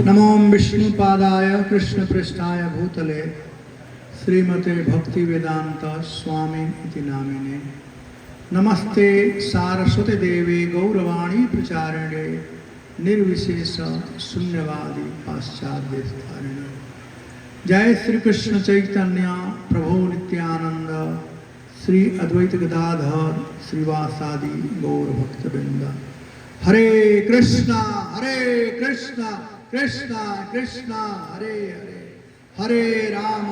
नमो विष्णुपादाय कृष्णपृष्ठाय भूतले श्रीमते भक्तिवेदांत स्वामी इति नामिने। नमस्ते सारस्वती देवी गौरवाणी प्रचारिणे निर्विशेष शून्यवादी पाश्चात्य। जय श्री कृष्ण चैतन्य प्रभु नित्यानंद श्री अद्वैत गदाधर श्रीवासादि गौर भक्तवृंद। हरे कृष्णा कृष्णा कृष्णा हरे हरे, हरे Ram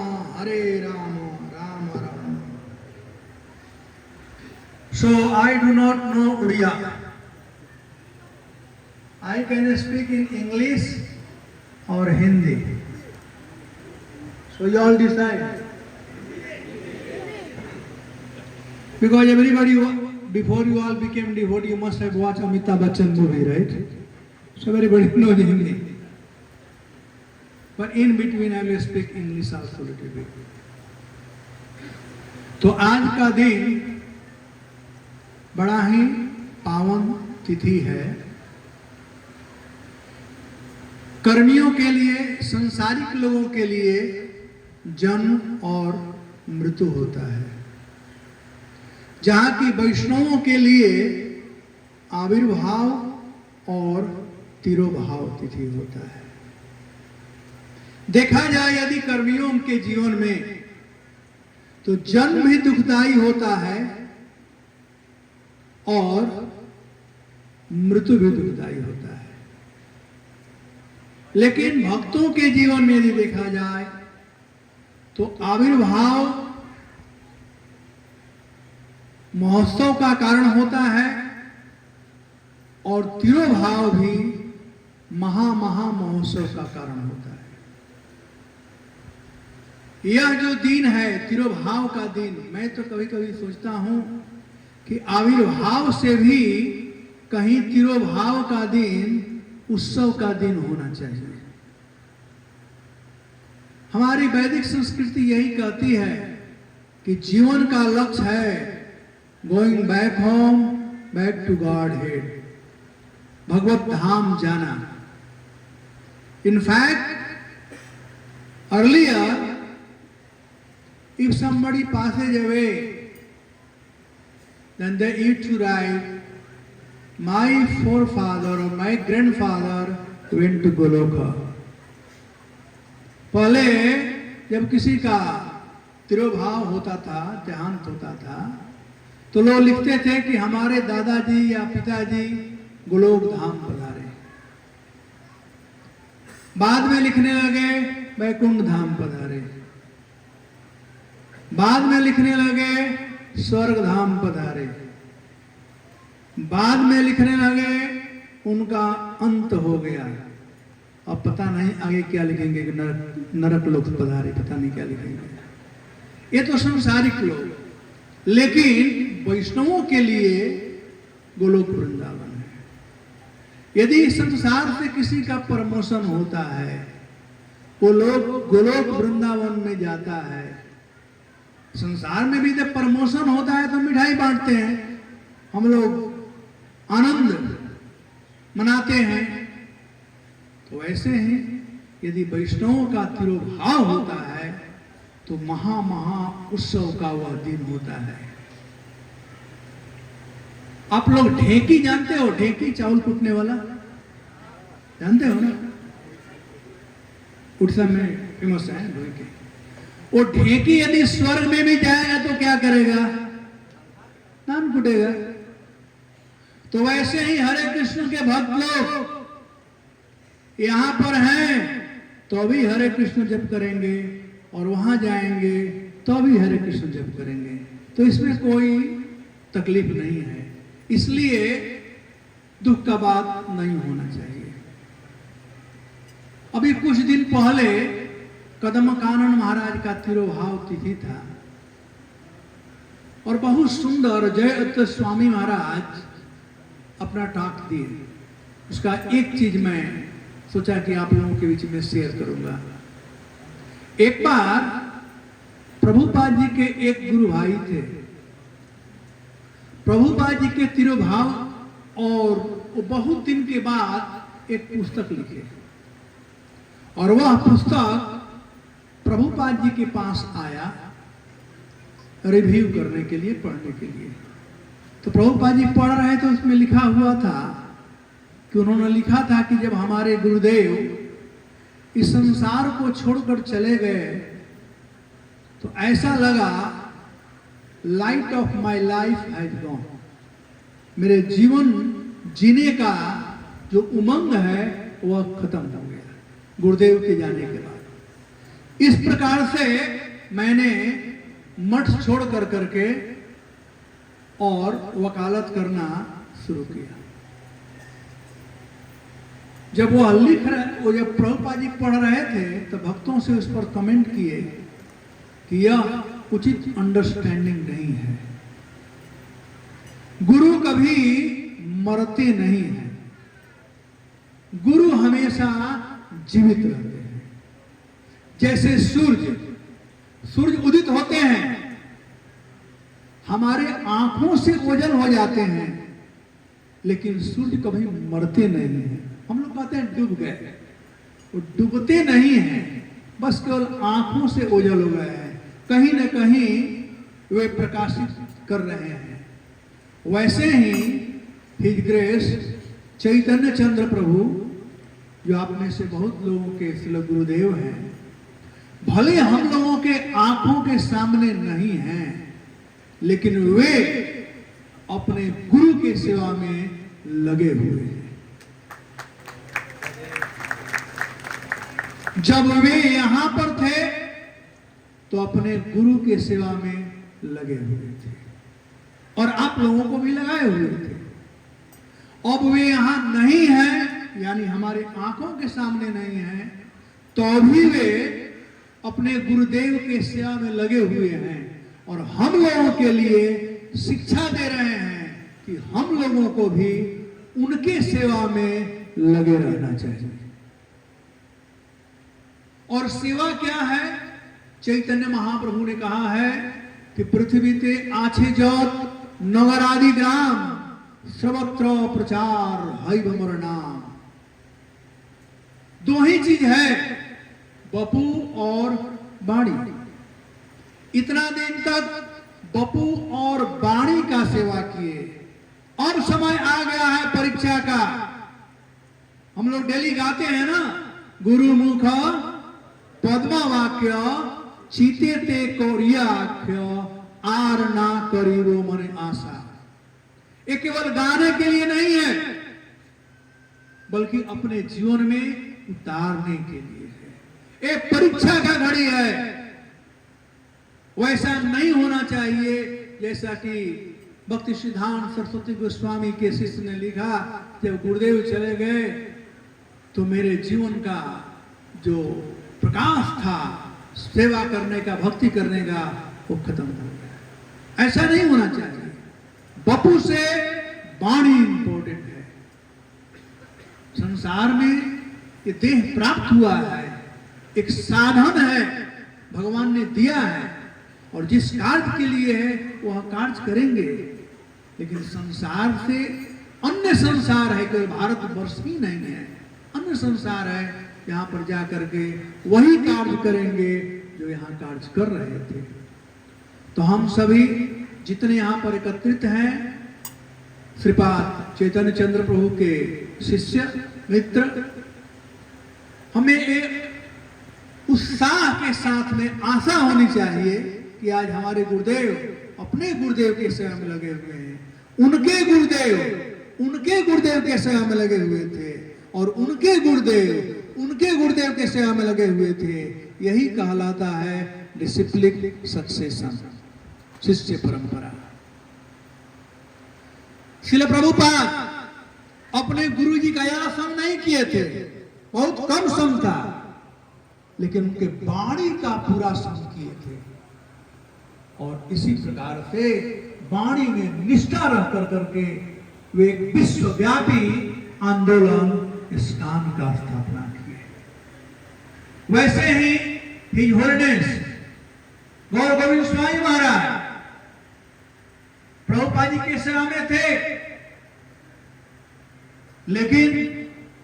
Ram Ram. So I do not know Odia. I can speak in English or Hindi. So you all decide. Because everybody, before you all became devotee, you must have watched Amitabh Bachchan movie, right? So everybody knows Hindi. But in between I will speak English also little bit. तो आज का दिन बड़ा ही पावन तिथि है। कर्मियों के लिए, संसारिक लोगों के लिए जन्म और मृत्यु होता है, जहाँ की वैष्णवों के लिए आविर्भाव और तिरोभाव तिथि होता है। देखा जाए यदि कर्मियों के जीवन में तो जन्म भी दुखदायी होता है और मृत्यु भी दुखदायी होता है। लेकिन भक्तों के जीवन में यदि देखा जाए तो आविर्भाव महोत्सव का कारण होता है और तिरोभाव भी महा महोत्सव का कारण होता है। यह जो दिन है तिरोभाव का दिन, मैं तो कभी कभी सोचता हूं कि आविर्भाव से भी कहीं तिरोभाव का दिन उत्सव का दिन होना चाहिए। हमारी वैदिक संस्कृति यही कहती है कि जीवन का लक्ष्य है going back home, back to godhead, भगवत धाम जाना। In fact earlier if somebody passes away, then they used to write, my forefather or my grandfather went to Goloka. पहले जब किसी का तिरोभाव होता था, देहांत होता था, तो लोग लिखते थे कि हमारे दादाजी या पिताजी गोलोक धाम पधारे। बाद में लिखने लगे वैकुंठ धाम पधारे, बाद में लिखने लगे स्वर्ग धाम पधारे, बाद में लिखने लगे उनका अंत हो गया। अब पता नहीं आगे क्या लिखेंगे, नरक लोक पधारे, पता नहीं क्या लिखेंगे। ये तो संसारिक लोग। लेकिन वैष्णवों के लिए गोलोक वृंदावन है। यदि संसार से किसी का प्रमोशन होता है, वो लोग गोलोक वृंदावन में जाता है। संसार में भी जब प्रमोशन होता है तो मिठाई बांटते हैं, हम लोग आनंद मनाते हैं। तो वैसे ही यदि वैष्णवों का तिरोभाव होता है तो महा उत्सव का वह दिन होता है। आप लोग ढेकी जानते हो? ढेकी, चावल कूटने वाला, जानते हो ना? उड़ीसा में फेमस है ढेकी। वो ढेकी यदि स्वर्ग में भी जाएगा तो क्या करेगा? नाम कुटेगा। तो वैसे ही हरे कृष्ण के भक्त लोग यहां पर हैं तो भी हरे कृष्ण जप करेंगे और वहां जाएंगे तो भी हरे कृष्ण जप करेंगे। तो इसमें कोई तकलीफ नहीं है, इसलिए दुख का बात नहीं होना चाहिए। अभी कुछ दिन पहले कदम कानन महाराज का तिरोभाव तिथि था और बहुत सुंदर जयअत स्वामी महाराज अपना टॉक दिए। उसका एक चीज मैं सोचा कि आप लोगों के बीच में शेयर करूंगा। एक बार प्रभुपाद जी के एक गुरु भाई थे। प्रभुपाद जी के तिरोभाव और बहुत दिन के बाद एक पुस्तक लिखे और वह पुस्तक प्रभुपाद जी के पास आया रिव्यू करने के लिए, पढ़ने के लिए। तो प्रभुपाद जी पढ़ रहे थे, उसमें लिखा हुआ था कि उन्होंने लिखा था कि जब हमारे गुरुदेव इस संसार को छोड़कर चले गए तो ऐसा लगा light of my life has gone, मेरे जीवन जीने का जो उमंग है वह खत्म हो गया गुरुदेव के जाने के बाद। इस प्रकार से मैंने मठ छोड़ कर करके और वकालत करना शुरू किया। जब वो लिख रहे, वो जब प्रभुपाद जी पढ़ रहे थे तो भक्तों से उस पर कमेंट किए कि यह उचित अंडरस्टैंडिंग नहीं है। गुरु कभी मरते नहीं हैं, गुरु हमेशा जीवित रहते हैं। जैसे सूर्य उदित होते हैं, हमारे आंखों से ओझल हो जाते हैं, लेकिन सूर्य कभी मरते नहीं हैं। हम लोग कहते हैं डूब गए, वो डूबते नहीं हैं, बस केवल आंखों से ओझल हो गए हैं, कहीं न कहीं वे प्रकाशित कर रहे हैं। वैसे ही हिज ग्रेस चैतन्य चंद्र प्रभु, जो आप में से बहुत लोगों के श्रील गुरुदेव हैं, भले हम लोगों के आंखों के सामने नहीं हैं, लेकिन वे अपने गुरु के सेवा में लगे हुए हैं। जब वे यहां पर थे तो अपने गुरु के सेवा में लगे हुए थे और आप लोगों को भी लगाए हुए थे। अब वे यहां नहीं हैं, यानी हमारे आंखों के सामने नहीं हैं, तो भी वे अपने गुरुदेव के सेवा में लगे हुए हैं और हम लोगों के लिए शिक्षा दे रहे हैं कि हम लोगों को भी उनके सेवा में लगे रहना चाहिए। और सेवा क्या है? चैतन्य महाप्रभु ने कहा है कि पृथ्वी ते आछे जत नगर आदि ग्राम सर्वत्र प्रचार हैव मोर नाम। दो ही चीज है, बपू और बाणी। इतना दिन तक बपू और बाणी का सेवा किए, अब समय आ गया है परीक्षा का। हम लोग डेली गाते हैं ना, गुरु मुख पद्मा वाक्य चीते ते कौरियाख्य आर ना करीबो मन आशा। ये केवल गाने के लिए नहीं है, बल्कि अपने जीवन में उतारने के लिए है। एक परीक्षा का घड़ी है। वैसा नहीं होना चाहिए जैसा कि भक्ति सिद्धांत सरस्वती गोस्वामी के शिष्य ने लिखा, जब गुरुदेव चले गए तो मेरे जीवन का जो प्रकाश था सेवा करने का, भक्ति करने का, वो खत्म हो गया। ऐसा नहीं होना चाहिए। बपू से वाणी इंपॉर्टेंट है। संसार में ये देह प्राप्त हुआ है, एक साधन है, भगवान ने दिया है और जिस कार्य के लिए है वह कार्य करेंगे। लेकिन संसार से अन्य संसार है, कोई भारतवर्ष ही नहीं है, अन्य संसार है, यहाँ पर जाकर के वही कार्य करेंगे जो यहाँ कार्य कर रहे थे। तो हम सभी जितने यहाँ पर एकत्रित हैं, श्रीपाद चैतन्य चंद्र प्रभु के शिष्य मित्र, हमें एक उत्साह के साथ में आशा होनी चाहिए कि आज हमारे गुरुदेव अपने गुरुदेव के सेवा में लगे हुए हैं। उनके गुरुदेव के सेवा में लगे हुए थे और उनके गुरुदेव के सेवा में लगे हुए थे। यही कहलाता है डिसिप्लिन सक्सेशन, शिष्य परंपरा। श्रील प्रभुपाद अपने गुरु जी का यह संग नहीं किए थे, बहुत कम संग था, लेकिन उनके वाणी का पूरा संग किए थे। और इसी प्रकार से वाणी में निष्ठा रह कर करके वे एक विश्वव्यापी आंदोलन इस्कान का स्थापना किए। वैसे ही हिज होलिनेस गौर गोविंद स्वामी महाराज प्रभुपाद जी के सेवा में थे, लेकिन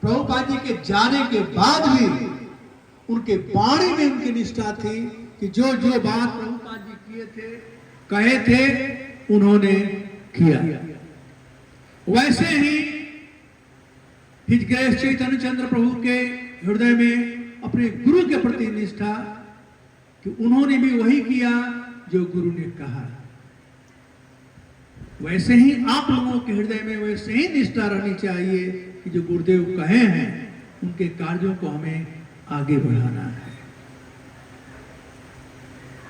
प्रभुपाद जी के जाने के बाद भी उनके बारे में उनकी निष्ठा थी कि जो जो बात प्रभुपाद जी किए थे, कहे थे, उन्होंने किया। वैसे ही हिज ग्रेस चैतन्य चंद्र प्रभु के हृदय में अपने गुरु के प्रति निष्ठा कि उन्होंने भी वही किया जो गुरु ने कहा। वैसे ही आप लोगों के हृदय में वैसे ही निष्ठा रहनी चाहिए कि जो गुरुदेव कहे हैं उनके कार्यों को हमें आगे बढ़ाना है।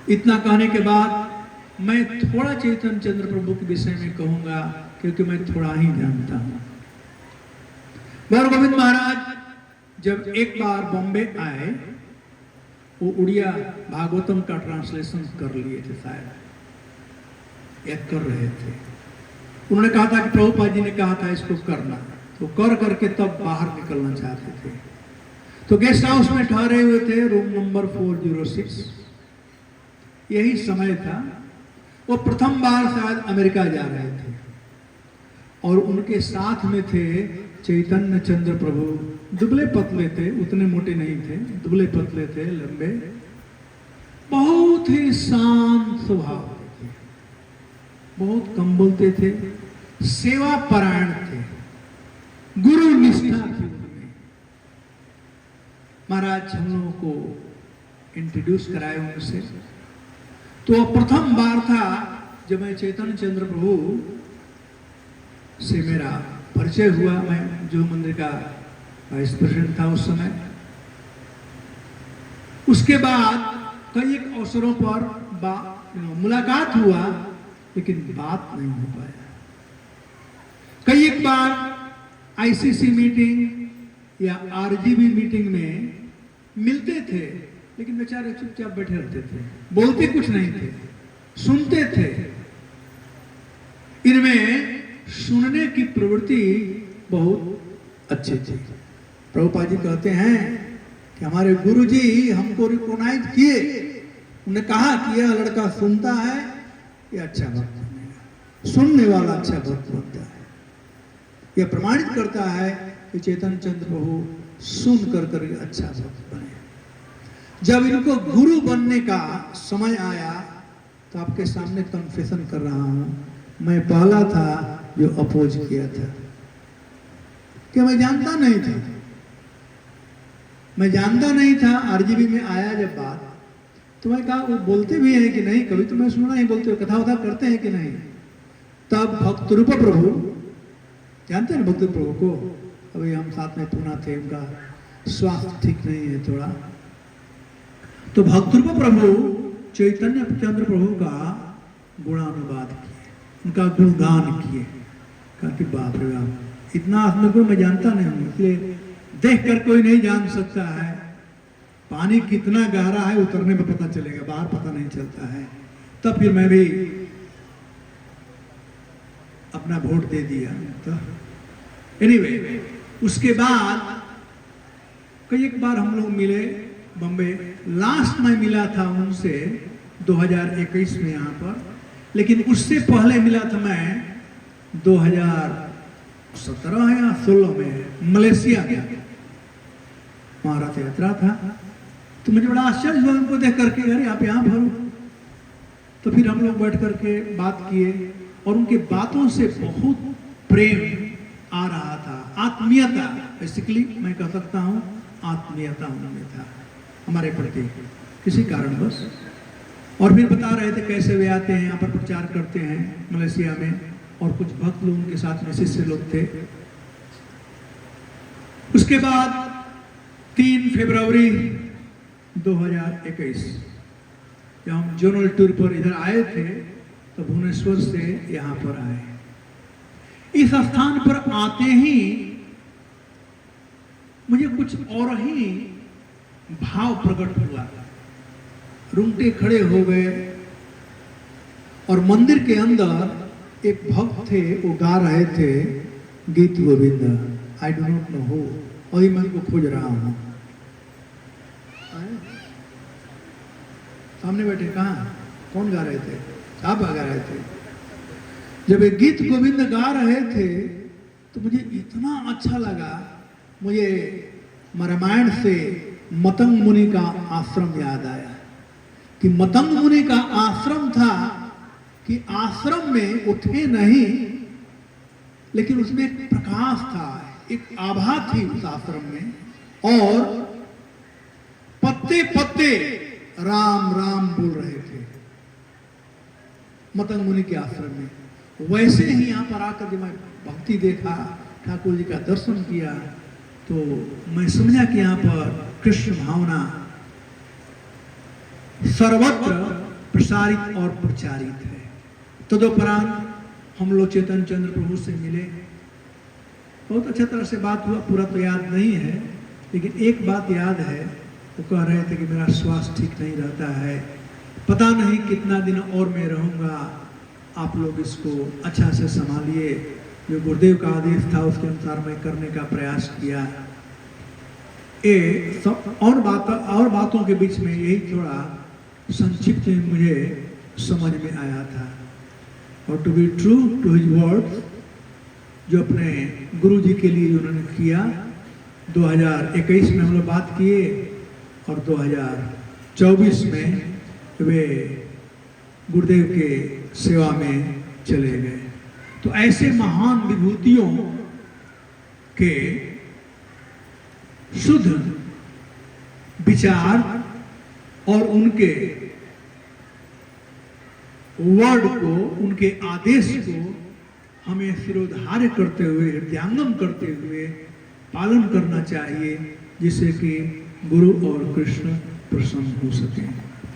इतना कहने के बाद मैं थोड़ा चैतन्य चंद्र प्रभु के विषय में कहूंगा, क्योंकि मैं थोड़ा ही जानता हूं। गौर गोविंद महाराज जब एक बार बॉम्बे आए, वो उड़िया भागवतम का ट्रांसलेशन कर लिए थे, शायद एक कर रहे थे। उन्होंने कहा था कि प्रभुपाद जी ने कहा था इसको करना, तो कर करके तब बाहर निकलना चाहते थे। तो गेस्ट हाउस में ठहरे हुए थे, रूम नंबर 406। यही समय था, वो प्रथम बार शायद अमेरिका जा रहे थे और उनके साथ में थे चैतन्य चंद्र प्रभु। दुबले पतले थे, उतने मोटे नहीं थे, दुबले पतले थे, लंबे, बहुत ही शांत स्वभाव थे, बहुत कम बोलते थे, सेवा परायण थे, गुरु निष्ठा थी उनमें। महाराज हम लोगों को इंट्रोड्यूस कराए उनसे। तो प्रथम बार था जब मैं चैतन्य चंद्र प्रभु से मेरा परिचय हुआ। मैं जो मंदिर का वाइस प्रेसिडेंट था उस समय। उसके बाद कई एक अवसरों पर मुलाकात हुआ, लेकिन बात नहीं हो पाया। कई एक बार आईसीसी मीटिंग या आरजीबी मीटिंग में मिलते थे, लेकिन बेचारे चुपचाप बैठे रहते थे, बोलते कुछ नहीं थे, सुनते थे। इनमें सुनने की प्रवृत्ति बहुत अच्छी थी। प्रभुपाद जी कहते हैं कि हमारे गुरुजी हमको रिकॉग्नाइज किए, उन्होंने कहा कि यह लड़का सुनता है, यह अच्छा भक्त बनेगा, सुनने वाला अच्छा भक्त बनता है। यह प्रमाणित करता है कि चैतन्य चंद्र प्रभु सुन कर अच्छा भक्त बने। जब इनको गुरु बनने का समय आया तो आपके सामने कन्फेशन कर रहा हूं, मैं पहला था जो अपोज किया था, कि मैं जानता नहीं था। मैं जानता नहीं था। आरजीबी में आया जब बात, तो मैं कहा वो बोलते भी हैं कि नहीं, कभी तो मैं सुना नहीं, बोलते कथा वथा करते हैं कि नहीं। तब भक्त रूप प्रभु, जानते हैं भक्त प्रभु को, अभी हम साथ में पूना थे, उनका स्वास्थ्य ठीक नहीं है थोड़ा। तो भक्त रूप प्रभु चैतन्य चंद्र प्रभु का गुणानुवाद किए, उनका गुणगान किए। कहा कि बाप रे बाप, इतना आत्मगुण मैं जानता नहीं हूं, इसलिए देख कर कोई नहीं जान सकता है। पानी कितना गहरा है उतरने पर पता चलेगा, बाहर पता नहीं चलता है। तब फिर मैं भी अपना वोट दे दिया। तो एनीवे, उसके बाद कई एक बार हम लोग मिले बम्बे। लास्ट में मिला था उनसे 2021 में यहाँ पर, लेकिन उससे पहले मिला था मैं 2017 या 16 में मलेशिया में। वहाँ रथ यात्रा था, तो मुझे बड़ा आश्चर्य हुआ उनको देख करके, अरे आप यहाँ भरो। तो फिर हम लोग बैठ करके बात किए और उनके बातों से बहुत प्रेम आ रहा था, आत्मीयता, बेसिकली मैं कह सकता हूँ आत्मीयता उनमें था हमारे प्रति, किसी कारणवश। और फिर बता रहे थे कैसे वे आते हैं यहाँ पर प्रचार करते हैं मलेशिया में, और कुछ भक्त लोग उनके साथ में शिष्य लोग थे। उसके बाद 3 फरवरी 2021 जब हम जनरल टूर पर इधर आए थे, तो भुवनेश्वर से यहाँ पर आए। इस स्थान पर आते ही मुझे कुछ और ही भाव प्रकट हुआ। रुंगटे खड़े हो गए और मंदिर के अंदर एक भक्त थे, वो गा रहे थे गीत Govind, I do not know हो, वही मैं उनको खोज रहा हूं। सामने बैठे, कहाँ, कौन गा रहे थे? आप गा रहे थे। जब ये गीत गोविंद गा रहे थे तो मुझे इतना अच्छा लगा। मुझे रामायण से मतंग मुनि का आश्रम याद आया कि मतंग मुनि का आश्रम था कि आश्रम में उठे नहीं, लेकिन उसमें एक प्रकाश था, एक आभा थी उस आश्रम में, और पत्ते पत्ते राम राम बोल रहे थे मतंग मुनि के आश्रम में। वैसे ही यहाँ पर आकर जब मैं भक्ति देखा, ठाकुर जी का दर्शन किया, तो मैं समझा कि यहाँ पर कृष्ण भावना सर्वत्र प्रसारित और प्रचारित है। तदुपरांत हम लोग चैतन्य चंद्र प्रभु से मिले, बहुत अच्छा तरह से बात हुआ, पूरा तो याद नहीं है, लेकिन एक बात याद है, वो कह रहे थे कि मेरा स्वास्थ्य ठीक नहीं रहता है, पता नहीं कितना दिन और मैं रहूँगा, आप लोग इसको अच्छा से संभालिए। जो गुरुदेव का आदेश था उसके अनुसार मैं करने का प्रयास किया। ये सब और बातों के बीच में यही थोड़ा संक्षिप्त में मुझे समझ में आया था। और to be true to his words, जो अपने गुरु जी के लिए उन्होंने किया, 2021 में हम लोग बात किए और 2024 में वे गुरुदेव के सेवा में चले गए। तो ऐसे महान विभूतियों के शुद्ध विचार और उनके वर्ड को, उनके आदेश को हमें सिरोधार्य करते हुए, हृदयांगम करते हुए पालन करना चाहिए, जिससे कि गुरु और कृष्ण प्रसन्न हो सके।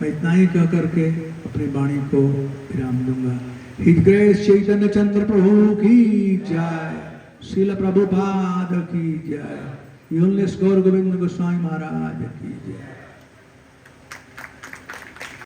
मैं इतना ही कह करके अपनी वाणी को विराम दूंगा। हिज ग्रेस चैतन्य चंद्र प्रभु की जय, श्रील प्रभुपाद की जय, गौर गोविंद गोस्वामी महाराज की जय।